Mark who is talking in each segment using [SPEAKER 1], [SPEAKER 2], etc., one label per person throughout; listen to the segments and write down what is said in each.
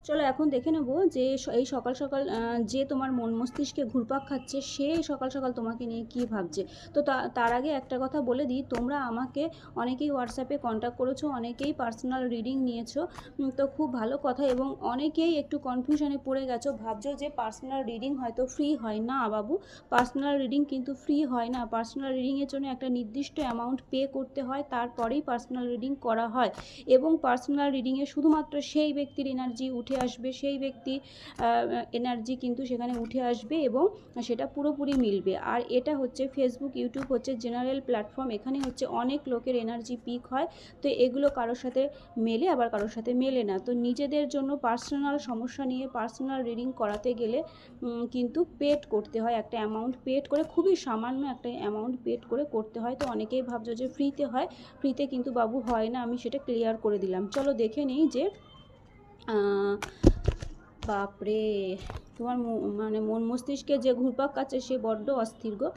[SPEAKER 1] চলো এখন দেখে নেব যে এই সকাল সকাল যে তোমার মন মস্তিষ্কে ঘুরপাক খাচ্ছে সে সকাল সকাল তোমাকে নিয়ে কি ভাবছে। তো তার আগে একটা কথা বলে দিই, তোমরা আমাকে অনেকেই হোয়াটসঅ্যাপে কন্ট্যাক্ট করেছো, অনেকেই পার্সোনাল রিডিং নিয়েছো। তো খুব ভালো কথা, এবং অনেকেই একটু কনফিউশনে পড়ে গেছো, ভাবছো যে পার্সোনাল রিডিং হয়তো ফ্রি হয় না। বাবু, পার্সোনাল রিডিং কিন্তু ফ্রি হয় না। পার্সোনাল রিডিংয়ের জন্য একটা নির্দিষ্ট অ্যামাউন্ট পে করতে হয়, তারপরেই পার্সোনাল রিডিং করা হয়। এবং পার্সোনাল রিডিংয়ে শুধুমাত্র সেই ব্যক্তির এনার্জি উঠে আসবে, সেই ব্যক্তি এনার্জি কিন্তু সেখানে উঠে আসবে এবং সেটা পুরোপুরি মিলবে। আর এটা হচ্ছে ফেসবুক, ইউটিউব হচ্ছে জেনারেল প্ল্যাটফর্ম, এখানে হচ্ছে অনেক লোকের এনার্জি পিক হয়। তো এগুলো কারোর সাথে মেলে, আবার কারোর সাথে মেলে না। তো নিজেদের জন্য পার্সোনাল সমস্যা নিয়ে পার্সোনাল রিডিং করাতে গেলে কিন্তু পেড করতে হয়, একটা অ্যামাউন্ট পেড করে, খুবই সামান্য একটা অ্যামাউন্ট পেড করে করতে হয়। তো অনেকেই ভাবছো যে ফ্রিতে হয়, ফ্রিতে কিন্তু বাবু হয় না, আমি সেটা ক্লিয়ার করে দিলাম। চলো দেখে নিই যে বাপরে, তোমার মানে মন মস্তিষ্কে যে ঘুরপাক খাচ্ছে সে বড্ড অস্থির গো।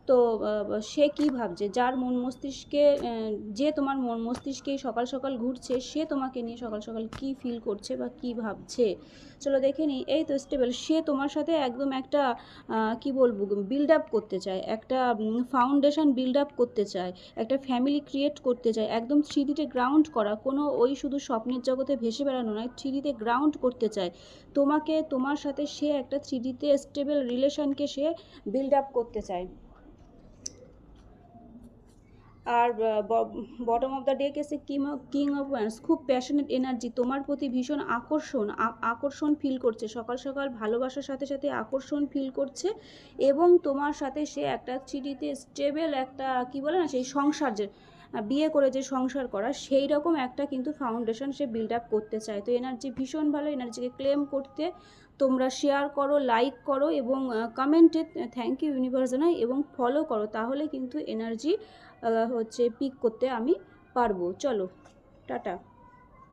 [SPEAKER 1] তো সে কি ভাবছে, যার মন মস্তিষ্কে যে তোমার মন মস্তিষ্কে সকাল সকাল ঘুরছে, সে তোমাকে নিয়ে সকাল সকাল কি ফিল করছে বা কি ভাবছে। চলো দেখে নিই। এই তো স্টেবল, সে তোমার সাথে একদম একটা কি বলবো, বিল্ড আপ করতে চায়, একটা ফাউন্ডেশন বিল্ড আপ করতে চায়, একটা ফ্যামিলি ক্রিয়েট করতে চায়, একদম থ্রিডিতে গ্রাউন্ড করা, কোনো ওই শুধু স্বপ্নের জগতে ভেসে বেড়ানো নয়, থ্রিডিতে গ্রাউন্ড করতে চায় তোমাকে। তোমার সাথে সে একটা থ্রিডিতে স্টেবল রিলেশনকে সে বিল্ড আপ করতে চায়। আর বটম অফ দ্য ডেক এসে কিং অফ ওয়ান্স, খুব প্যাশনেট এনার্জি, তোমার প্রতি ভীষণ আকর্ষণ ফিল করছে, সকাল সকাল ভালোবাসার সাথে সাথে আকর্ষণ ফিল করছে। এবং তোমার সাথে সে একটা চিঠিতে স্টেবল একটা কি বলে না, সেই সংসার, যে বিয়ে করে যে সংসার করা, সেই রকম একটা কিন্তু ফাউন্ডেশন সে বিল্ড আপ করতে চায়। তো এনার্জি ভীষণ ভালো, এনার্জিকে ক্লেম করতে তোমরা শেয়ার করো, লাইক করো এবং কমেন্টে থ্যাংক ইউ ইউনিভার্স জানাই এবং ফলো করো, তাহলে কিন্তু এনার্জি হচ্ছে পিক করতে আমি পারবো। চলো টাটা।